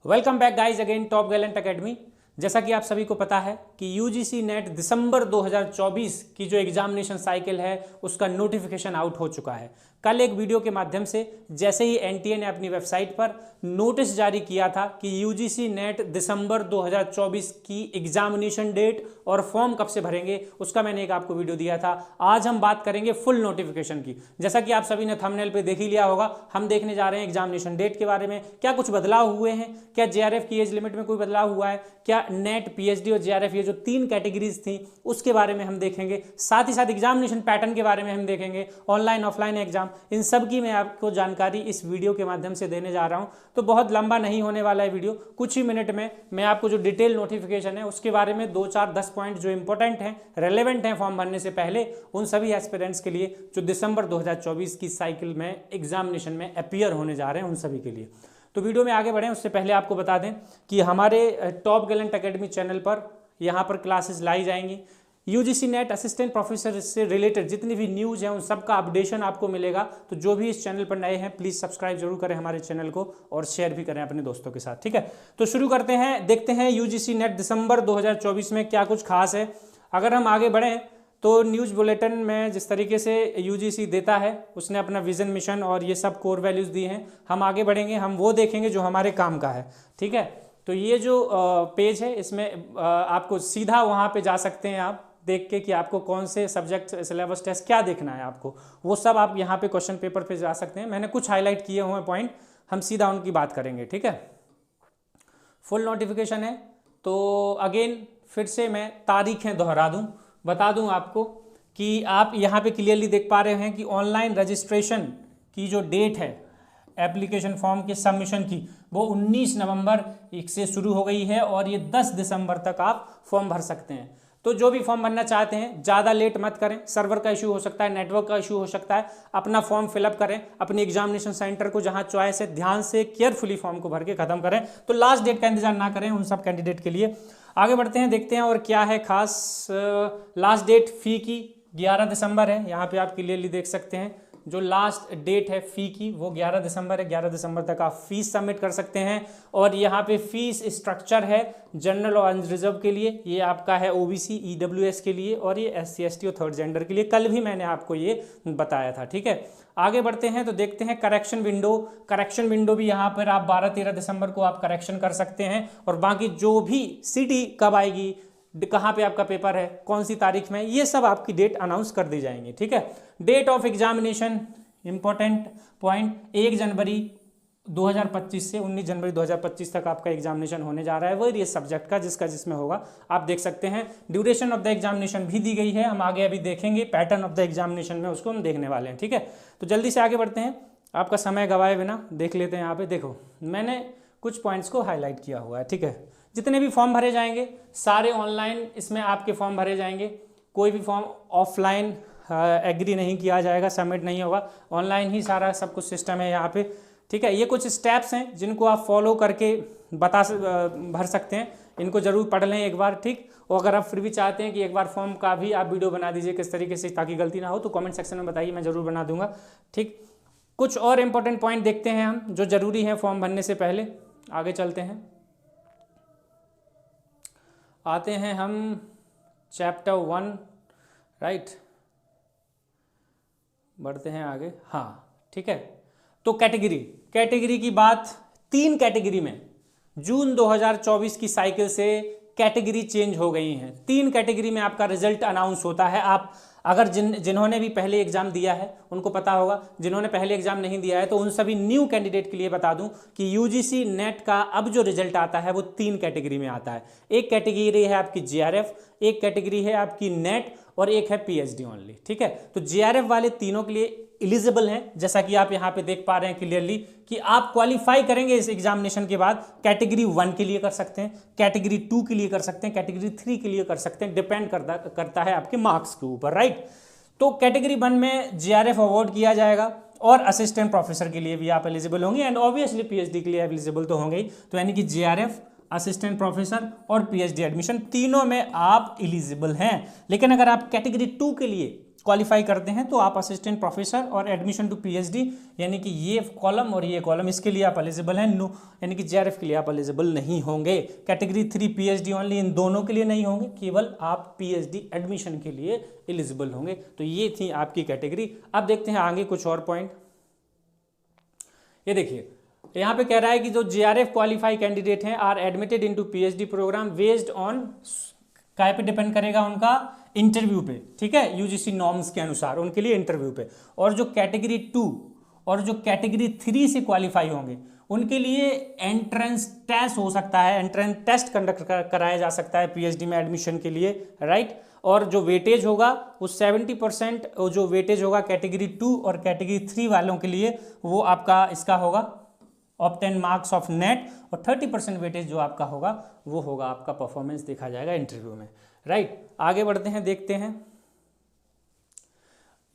Welcome back guys again top Gallant academy. जैसा कि आप सभी को पता है कि यूजीसी नेट दिसंबर 2024 की जो एग्जामिनेशन साइकिल है उसका नोटिफिकेशन आउट हो चुका है। कल एक वीडियो के माध्यम से जैसे ही एनटीए ने अपनी वेबसाइट पर नोटिस जारी किया था कि यूजीसी नेट दिसंबर 2024 की एग्जामिनेशन डेट और फॉर्म कब से भरेंगे, उसका मैंने एक आपको वीडियो दिया था। आज हम बात करेंगे फुल नोटिफिकेशन की। जैसा कि आप सभी ने थंबनेल पे देख ही लिया होगा, हम देखने जा रहे हैं एग्जामिनेशन डेट के बारे में, क्या कुछ बदलाव हुए हैं, क्या जेआरएफ की एज लिमिट में कोई बदलाव हुआ है, क्या नेट, पीएचडी और जेआरएफ ये जो तीन कैटेगरीज थी उसके बारे में हम देखेंगे। साथ ही साथ एग्जामिनेशन पैटर्न के बारे में हम देखेंगे, ऑनलाइन ऑफलाइन एग्जाम, इन सब की मैं आपको जानकारी इस वीडियो के माध्यम से देने जा रहा हूं। तो बहुत लंबा नहीं होने वाला है वीडियो, कुछ ही मिनट में मैं आपको जो डिटेल नोटिफिकेशन है उसके बारे में 2-4-10 पॉइंट जो इंपॉर्टेंट हैं, रेलेवेंट हैं फॉर्म भरने से पहले, उन सभी एस्पिरेंट्स के लिए जो दिसंबर 2024 की साइकिल में एग्जामिनेशन में अपीयर होने जा रहे हैं, उन सभी के लिए। तो वीडियो में आगे बढ़ें उससे पहले आपको बता दें कि हमारे टॉप गैलेंट एकेडमी चैनल पर यहाँ पर क्लासेस लाई जाएंगी। यूजीसी नेट असिस्टेंट प्रोफेसर से रिलेटेड जितनी भी न्यूज़ हैं उन सब का अपडेशन आपको मिलेगा। तो जो भी इस चैनल पर नए हैं प्लीज़ सब्सक्राइब जरूर करें हमारे चैनल को और शेयर भी करें अपने दोस्तों के साथ, ठीक है। तो शुरू करते हैं, देखते हैं यूजीसी नेट दिसंबर 2024 में क्या कुछ खास है। अगर हम आगे बढ़ें तो न्यूज़ बुलेटिन में जिस तरीके से यूजीसी देता है, उसने अपना विजन, मिशन और ये सब कोर वैल्यूज़ दिए हैं। हम आगे बढ़ेंगे, हम वो देखेंगे जो हमारे काम का है, ठीक है। तो ये जो पेज है इसमें आपको सीधा वहाँ पे जा सकते हैं आप देख के कि आपको कौन से सब्जेक्ट, सिलेबस, टेस्ट क्या देखना है आपको, वो सब आप यहाँ पे क्वेश्चन पेपर पे जा सकते हैं। मैंने कुछ हाईलाइट किए हुए पॉइंट, हम सीधा उनकी बात करेंगे, ठीक है। फुल नोटिफिकेशन है तो अगेन फिर से मैं तारीखें दोहरा दूँ, बता दूं आपको कि आप यहाँ पे क्लियरली देख पा रहे हैं कि ऑनलाइन रजिस्ट्रेशन की जो डेट है एप्लीकेशन फॉर्म के सबमिशन की, वो 19 नवंबर से शुरू हो गई है और ये 10 दिसंबर तक आप फॉर्म भर सकते हैं। तो जो भी फॉर्म भरना चाहते हैं ज़्यादा लेट मत करें, सर्वर का इशू हो सकता है, नेटवर्क का इशू हो सकता है, अपना फॉर्म फिलअप करें, अपने एग्जामिनेशन सेंटर को जहां चॉइस है ध्यान से केयरफुली फॉर्म को भर के खत्म करें। तो लास्ट डेट का इंतजार ना करें उन सब कैंडिडेट के लिए। आगे बढ़ते हैं, देखते हैं और क्या है खास। लास्ट डेट फ़ी की 11 दिसंबर है, यहाँ पे आप क्लियरली देख सकते हैं जो लास्ट डेट है फ़ी की वो 11 दिसंबर है। 11 दिसंबर तक आप फीस सबमिट कर सकते हैं। और यहाँ पे फीस स्ट्रक्चर है जनरल और अनरिजर्व के लिए, ये आपका है ओबीसी, ईडब्ल्यूएस के लिए, और ये एससी, एसटी और थर्ड जेंडर के लिए। कल भी मैंने आपको ये बताया था, ठीक है। आगे बढ़ते हैं तो देखते हैं करेक्शन विंडो। करेक्शन विंडो भी यहाँ पर आप 12-13 दिसंबर को आप करेक्शन कर सकते हैं। और बाकी जो भी सिटी कब आएगी, कहाँ पे आपका पेपर है, कौन सी तारीख में, ये सब आपकी डेट अनाउंस कर दी जाएंगी, ठीक है। Date of examination important point, 1 जनवरी 2025 से 19 जनवरी 2025 तक आपका एग्जामिनेशन होने जा रहा है, वो ये सब्जेक्ट का जिसका जिसमें होगा आप देख सकते हैं। ड्यूरेशन ऑफ द एग्जामिनेशन भी दी गई है, हम आगे अभी देखेंगे पैटर्न ऑफ द एग्जामिनेशन में, उसको हम देखने वाले हैं, ठीक है। तो जल्दी से आगे बढ़ते हैं, आपका समय गवाए बिना देख लेते हैं। यहाँ पे देखो मैंने कुछ पॉइंट्स को हाईलाइट किया हुआ है, ठीक है। जितने भी फॉर्म भरे जाएंगे सारे ऑनलाइन इसमें आपके फॉर्म भरे जाएंगे, कोई भी फॉर्म ऑफलाइन एग्री नहीं किया जाएगा, सबमिट नहीं होगा, ऑनलाइन ही सारा सब कुछ सिस्टम है यहाँ पे, ठीक है। ये कुछ स्टेप्स हैं जिनको आप फॉलो करके भर सकते हैं, इनको जरूर पढ़ लें एक बार, ठीक। और अगर आप फिर भी चाहते हैं कि एक बार फॉर्म का भी आप वीडियो बना दीजिए किस तरीके से ताकि गलती ना हो, तो कमेंट सेक्शन में बताइए, मैं ज़रूर बना दूंगा, ठीक। कुछ और इंपॉर्टेंट पॉइंट देखते हैं हम जो ज़रूरी हैं फॉर्म भरने से पहले। आगे चलते हैं, आते हैं हम चैप्टर 1, राइट, बढ़ते हैं आगे, हाँ ठीक है। तो कैटेगरी की बात, 3 कैटेगरी में जून 2024 की साइकिल से कैटेगरी चेंज हो गई हैं। 3 कैटेगरी में आपका रिजल्ट अनाउंस होता है। आप अगर जिन्होंने भी पहले एग्जाम दिया है उनको पता होगा, जिन्होंने पहले एग्जाम नहीं दिया है तो उन सभी न्यू कैंडिडेट के लिए बता दूं कि यूजीसी नेट का अब जो रिजल्ट आता है वो 3 कैटेगरी में आता है। एक कैटेगरी है आपकी जेआरएफ, एक कैटेगरी है आपकी नेट और एक है पीएचडी ओनली, ठीक है। तो जेआरएफ वाले तीनों के लिए एलिजिबल हैं, जैसा कि आप यहाँ पे देख पा रहे हैं क्लियरली कि आप क्वालिफाई करेंगे इस एग्जामिनेशन के बाद। कैटेगरी 1 के लिए कर सकते हैं, कैटेगरी 2 के लिए कर सकते हैं, कैटेगरी 3 के लिए कर सकते हैं, डिपेंड करता है आपके मार्क्स के ऊपर, राइट। तो कैटेगरी 1 में जेआरएफ अवार्ड किया जाएगा और असिस्टेंट प्रोफेसर के लिए भी आप एलिजिबल होंगे एंड ऑब्वियसली पीएचडी के लिए एलिजिबल तो होंगे ही। तो यानी कि जेआरएफ, असिस्टेंट प्रोफेसर और पीएचडी एडमिशन तीनों में आप एलिजिबल हैं। लेकिन अगर आप कैटेगरी 2 के लिए क्वालिफाई करते हैं तो आप असिस्टेंट प्रोफेसर और एडमिशन टू पीएचडी यानी कि ये कॉलम और ये कॉलम इसके लिए आप एलिजिबल हैं। नो यानी कि जेआरएफ के लिए आप एलिजिबल नहीं होंगे। कैटेगरी 3 पीएचडी ओनली, इन दोनों के लिए नहीं होंगे, केवल आप पीएचडी एडमिशन के लिए एलिजिबल होंगे। तो ये थी आपकी कैटेगरी। अब देखते हैं आगे कुछ और पॉइंट। ये देखिए यहाँ पे कह रहा है कि जो जेआरएफ क्वालिफाई कैंडिडेट हैं are admitted into PhD program based on, काय पे डिपेंड करेगा उनका, इंटरव्यू पे, ठीक है, यूजीसी नॉर्म्स के अनुसार उनके लिए इंटरव्यू पे। और जो कैटेगरी 2 और जो कैटेगरी 3 से क्वालिफाई होंगे उनके लिए एंट्रेंस टेस्ट हो सकता है, एंट्रेंस टेस्ट कंडक्ट कराया जा सकता है पीएचडी में एडमिशन के लिए, राइट। और जो वेटेज होगा वो 70% जो वेटेज होगा कैटेगरी 2 और कैटेगरी 3 वालों के लिए वो आपका इसका होगा ऑब्टेन मार्क्स ऑफ नेट, और 30% वेटेज जो आपका होगा वो होगा आपका परफॉर्मेंस देखा जाएगा इंटरव्यू में, राइट। आगे बढ़ते हैं, देखते हैं।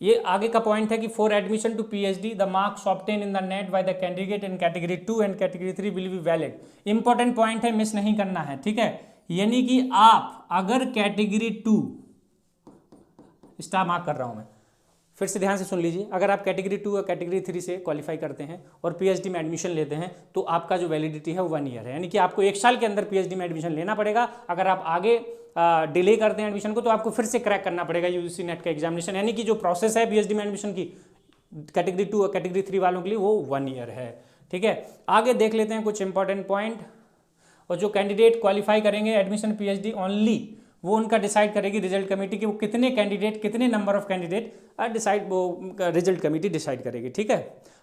ये आगे का पॉइंट है कि for admission to PhD the marks obtain in the NET by the candidate in category 2 and category 3 will be valid. Important point है, मिस नहीं करना है, ठीक है। यानी कि आप अगर कैटेगरी 2, स्टार मार्क कर रहा हूं मैं, फिर से ध्यान से सुन लीजिए, अगर आप कैटेगरी 2 और कैटेगरी 3 से क्वालिफाई करते हैं और पीएचडी में एडमिशन लेते हैं तो आपका जो वैलिडिटी है वो 1 ईयर है। यानी कि आपको 1 साल के अंदर पीएचडी में एडमिशन लेना पड़ेगा। अगर आप आगे डिले करते हैं एडमिशन को तो आपको फिर से क्रैक करना पड़ेगा यूजीसी नेट का एग्जामिनेशन। यानी कि जो प्रोसेस है पीएचडी में एडमिशन की कैटेगरी 2 और कैटेगरी 3 वालों के लिए वो 1 ईयर है, ठीक है। आगे देख लेते हैं कुछ इंपॉर्टेंट पॉइंट। और जो कैंडिडेट क्वालिफाई करेंगे एडमिशन पीएचडी ओनली, वो उनका डिसाइड करेगी रिजल्ट कमेटी कि वो कितने कैंडिडेट, कितने नंबर ऑफ कैंडिडेट डिसाइड, वो रिजल्ट कमेटी डिसाइड करेगी, ठीक है।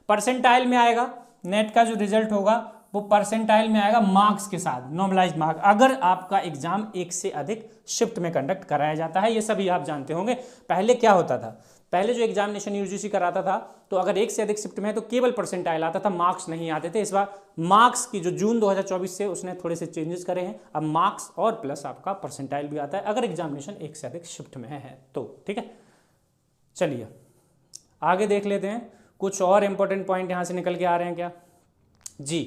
परसेंटाइल में आएगा, नेट का जो रिजल्ट होगा वो परसेंटाइल में आएगा मार्क्स के साथ, नॉर्मलाइज्ड मार्क, अगर आपका एग्जाम 1 से अधिक शिफ्ट में कंडक्ट कराया जाता है। ये सभी आप जानते होंगे। पहले क्या होता था, पहले जो एग्जामिनेशन यूजीसी कराता था तो अगर 1 से अधिक शिफ्ट में है तो केवल परसेंटाइल आता था, मार्क्स नहीं आते थे। इस बार मार्क्स की जो जून 2024 से उसने थोड़े से चेंजेस करे हैं, अब मार्क्स और प्लस आपका परसेंटाइल भी आता है अगर एग्जामिनेशन 1 से अधिक शिफ्ट में है तो, ठीक है। चलिए आगे देख लेते हैं, कुछ और इंपॉर्टेंट पॉइंट यहां से निकल के आ रहे हैं क्या जी।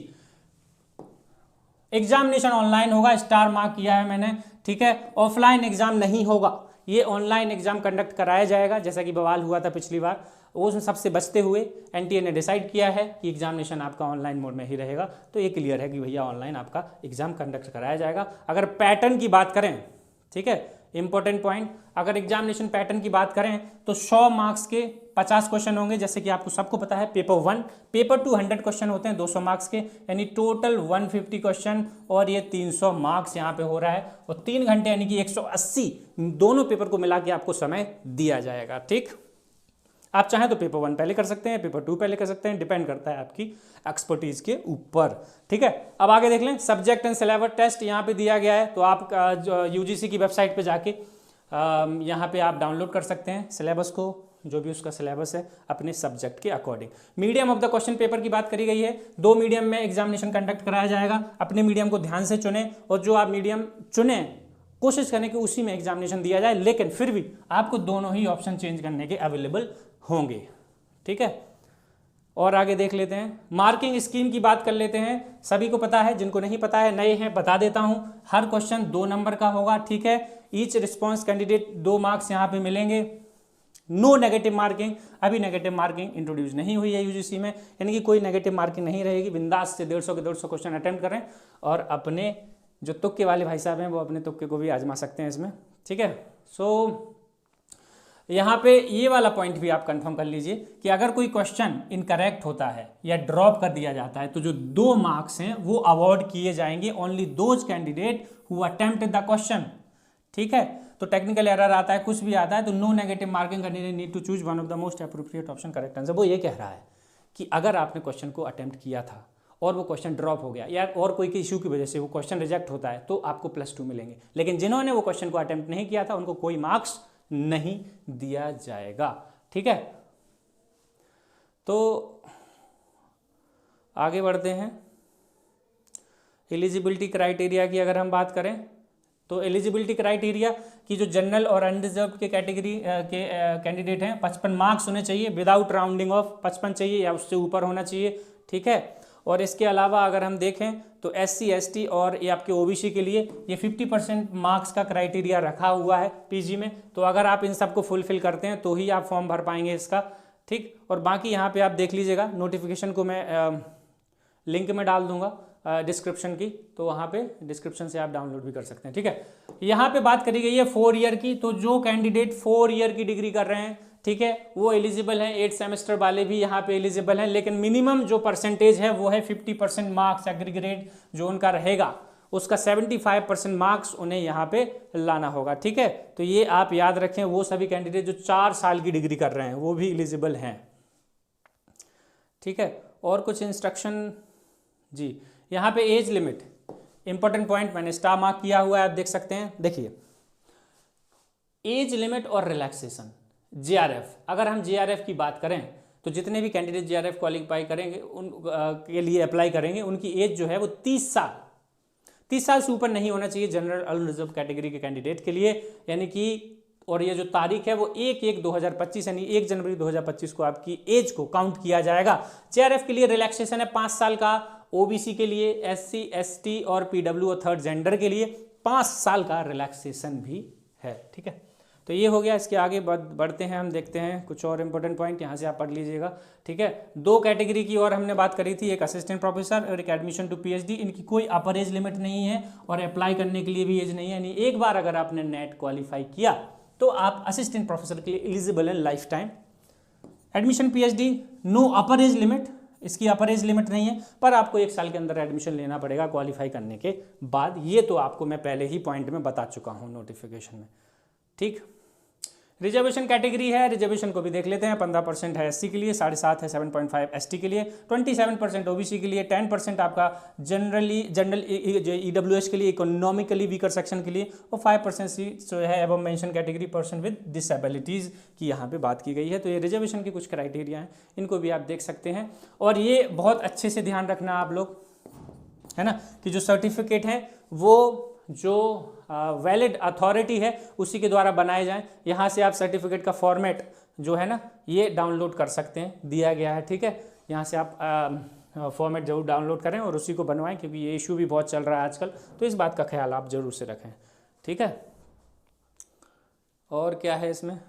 एग्जामिनेशन ऑनलाइन होगा, स्टार मार्क किया है मैंने, ठीक है। ऑफलाइन एग्जाम नहीं होगा, ये ऑनलाइन एग्जाम कंडक्ट कराया जाएगा, जैसा कि बवाल हुआ था पिछली बार, वो सबसे बचते हुए एनटीए ने डिसाइड किया है कि एग्जामिनेशन आपका ऑनलाइन मोड में ही रहेगा। तो ये क्लियर है कि भैया ऑनलाइन आपका एग्जाम कंडक्ट कराया जाएगा। अगर पैटर्न की बात करें, ठीक है, इंपॉर्टेंट पॉइंट, अगर एग्जामिनेशन पैटर्न की बात करें तो 100 मार्क्स के 50 क्वेश्चन होंगे, जैसे कि आपको सबको पता है। पेपर 1, पेपर 2 100 क्वेश्चन होते हैं 200 मार्क्स के, यानी टोटल 150 क्वेश्चन, और ये 300 मार्क्स यहाँ पे हो रहा है, और 3 घंटे यानी कि 180 दोनों पेपर को मिला के आपको समय दिया जाएगा, ठीक। आप चाहें तो पेपर 1 पहले कर सकते हैं, पेपर 2 पहले कर सकते हैं, डिपेंड करता है आपकी एक्सपर्टीज के ऊपर, ठीक है। अब आगे देख लें, सब्जेक्ट एंड सिलेबस टेस्ट यहाँ पे दिया गया है, तो आप यूजीसी की वेबसाइट पे जाके यहाँ पे आप डाउनलोड कर सकते हैं सिलेबस को, जो भी उसका सिलेबस है अपने सब्जेक्ट के according. Medium of the question paper की बात करी गई है, 2 मीडियम में एग्जामिनेशन कंडक्ट कराया जाएगा। अपने मीडियम को ध्यान से चुने, और जो आप मीडियम चुने कोशिश करें कि उसी में एग्जामिनेशन दिया जाए, लेकिन फिर भी आपको दोनों ही ऑप्शन चेंज करने के अवेलेबल होंगे, ठीक है। और आगे देख लेते हैं, मार्किंग स्कीम की बात कर लेते हैं। सभी को पता है, जिनको नहीं पता है, नए हैं, बता देता हूं। हर क्वेश्चन 2 नंबर का होगा, ठीक है। ईच रिस्पॉन्स कैंडिडेट 2 मार्क्स यहाँ पे मिलेंगे। नो नेगेटिव मार्किंग, अभी नेगेटिव मार्किंग इंट्रोड्यूस नहीं हुई है यूजीसी में, यानी कि कोई नेगेटिव मार्किंग नहीं रहेगी। बिंदास से 150 के 150 क्वेश्चन अटेम्प्ट करें, और अपने जो तुक्के वाले भाई साहब हैं वो अपने तुक्के को भी आजमा सकते हैं इसमें, ठीक है। सो यहाँ पे ये वाला पॉइंट भी आप कंफर्म कर लीजिए कि अगर कोई क्वेश्चन इनकरेक्ट होता है या ड्रॉप कर दिया जाता है तो जो 2 मार्क्स हैं वो अवॉर्ड किए जाएंगे only those candidate who attempted the question, ठीक है। तो टेक्निकल एरर आता है, कुछ भी आता है, तो no negative marking candidate need to choose one of the most appropriate option correct answer. वो ये कह रहा है कि अगर आपने क्वेश्चन को अटेम्प्ट किया था और वो क्वेश्चन ड्रॉप हो गया या और कोई इशू की वजह से वो क्वेश्चन रिजेक्ट होता है तो आपको +2 मिलेंगे, लेकिन जिन्होंने वो क्वेश्चन को अटेम्प्ट नहीं किया था उनको कोई मार्क्स नहीं दिया जाएगा, ठीक है। तो आगे बढ़ते हैं। एलिजिबिलिटी क्राइटेरिया की अगर हम बात करें तो एलिजिबिलिटी क्राइटेरिया की जो जनरल और अनरिजर्व के कैटेगरी के कैंडिडेट हैं 55 मार्क्स होने चाहिए, विदाउट राउंडिंग ऑफ 55 चाहिए या उससे ऊपर होना चाहिए, ठीक है। और इसके अलावा अगर हम देखें तो SC ST और ये आपके OBC के लिए ये 50% मार्क्स का क्राइटेरिया रखा हुआ है PG में। तो अगर आप इन सबको फुलफिल करते हैं तो ही आप फॉर्म भर पाएंगे इसका, ठीक। और बाकी यहाँ पे आप देख लीजिएगा, नोटिफिकेशन को मैं लिंक में डाल दूंगा डिस्क्रिप्शन की, तो वहाँ पे डिस्क्रिप्शन से आप डाउनलोड भी कर सकते हैं, ठीक है। यहाँ पे बात करी गई है 4 ईयर की, तो जो कैंडिडेट 4 ईयर की डिग्री कर रहे हैं, ठीक है, वो एलिजिबल हैं। 8 सेमेस्टर वाले भी यहाँ पे एलिजिबल हैं, लेकिन मिनिमम जो परसेंटेज है वो है 50% मार्क्स एग्रीग्रेड जो उनका रहेगा, उसका 75% मार्क्स उन्हें यहाँ पे लाना होगा, ठीक है। तो ये आप याद रखें, वो सभी कैंडिडेट जो 4 साल की डिग्री कर रहे हैं वो भी एलिजिबल हैं, ठीक है। और कुछ इंस्ट्रक्शन जी, यहाँ पे एज लिमिट इंपॉर्टेंट पॉइंट मैंने स्टार मार्क किया हुआ है, आप देख सकते हैं। देखिए एज लिमिट और रिलैक्सेशन, JRF, अगर हम JRF की बात करें तो जितने भी कैंडिडेट JRF क्वालिफाई करेंगे उन के लिए अप्लाई करेंगे, उनकी एज जो है वो 30 साल से ऊपर नहीं होना चाहिए जनरल अनरिजर्व कैटेगरी के कैंडिडेट के लिए, यानी कि, और ये जो तारीख है वो 1/1/2025 यानी 1 जनवरी 2025 को आपकी एज को काउंट किया जाएगा। JRF के लिए रिलैक्सेशन है 5 साल का, OBC के लिए, SC ST और PW और थर्ड जेंडर के लिए 5 साल का रिलैक्सेशन भी है, ठीक है। तो ये हो गया। इसके आगे बढ़ते हैं, हम देखते हैं कुछ और इंपॉर्टेंट पॉइंट, यहाँ से आप पढ़ लीजिएगा, ठीक है। 2 कैटेगरी की और हमने बात करी थी, एक असिस्टेंट प्रोफेसर और एक एडमिशन टू PhD। इनकी कोई अपर एज लिमिट नहीं है और अप्लाई करने के लिए भी एज नहीं है, यानी एक बार अगर आपने नेट क्वालिफाई किया तो आप असिस्टेंट प्रोफेसर के लिए एलिजिबल हैं life time. Admission PhD no upper age limit, इसकी अपर एज लिमिट नहीं है, पर आपको 1 साल के अंदर एडमिशन लेना पड़ेगा क्वालिफाई करने के बाद। ये तो आपको मैं पहले ही पॉइंट में बता चुका हूँ नोटिफिकेशन में, ठीक। रिजर्वेशन कैटेगरी है, रिजर्वेशन को भी देख लेते हैं। 15% है SC के लिए, 7.5 है 7.5 ST के लिए, 27% OBC के लिए, 10% आपका जनरल EWS के लिए, इकोनॉमिकली वीकर सेक्शन के लिए, और 5% जो है above mention category person with disabilities की यहाँ पे बात की गई है। तो ये रिजर्वेशन के कुछ क्राइटेरिया हैं, इनको भी आप देख सकते हैं। और ये बहुत अच्छे से ध्यान रखना आप लोग, है ना, कि जो सर्टिफिकेट हैं वो जो वैलिड अथॉरिटी है उसी के द्वारा बनाए जाएं। यहाँ से आप सर्टिफिकेट का फॉर्मेट जो है ना ये डाउनलोड कर सकते हैं, दिया गया है, ठीक है। यहाँ से आप फॉर्मेट जरूर डाउनलोड करें और उसी को बनवाएं, क्योंकि ये इशू भी बहुत चल रहा है आजकल, तो इस बात का ख्याल आप जरूर से रखें, ठीक है। और क्या है इसमें,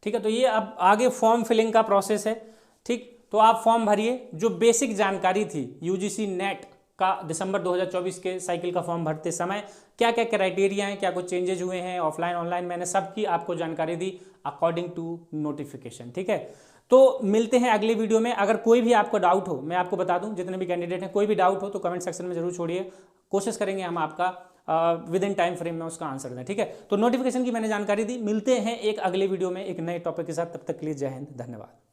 ठीक है। तो ये अब आगे फॉर्म फिलिंग का प्रोसेस है, ठीक। तो आप फॉर्म भरिए। जो बेसिक जानकारी थी UGC नेट का दिसंबर 2024 के साइकिल का फॉर्म भरते समय क्या क्या क्राइटेरिया हैं, क्या कुछ चेंजेज हुए हैं ऑफलाइन ऑनलाइन, मैंने सबकी आपको जानकारी दी अकॉर्डिंग टू नोटिफिकेशन, ठीक है। तो मिलते हैं अगले वीडियो में। अगर कोई भी आपको डाउट हो, मैं आपको बता दूं जितने भी कैंडिडेट हैं, कोई भी डाउट हो तो कमेंट सेक्शन में जरूर छोड़िए, कोशिश करेंगे हम आपका विद इन टाइम फ्रेम में उसका आंसर दें, ठीक है। तो नोटिफिकेशन की मैंने जानकारी दी। मिलते हैं एक अगले वीडियो में एक नए टॉपिक के साथ, तब तक के लिए जय हिंद, धन्यवाद।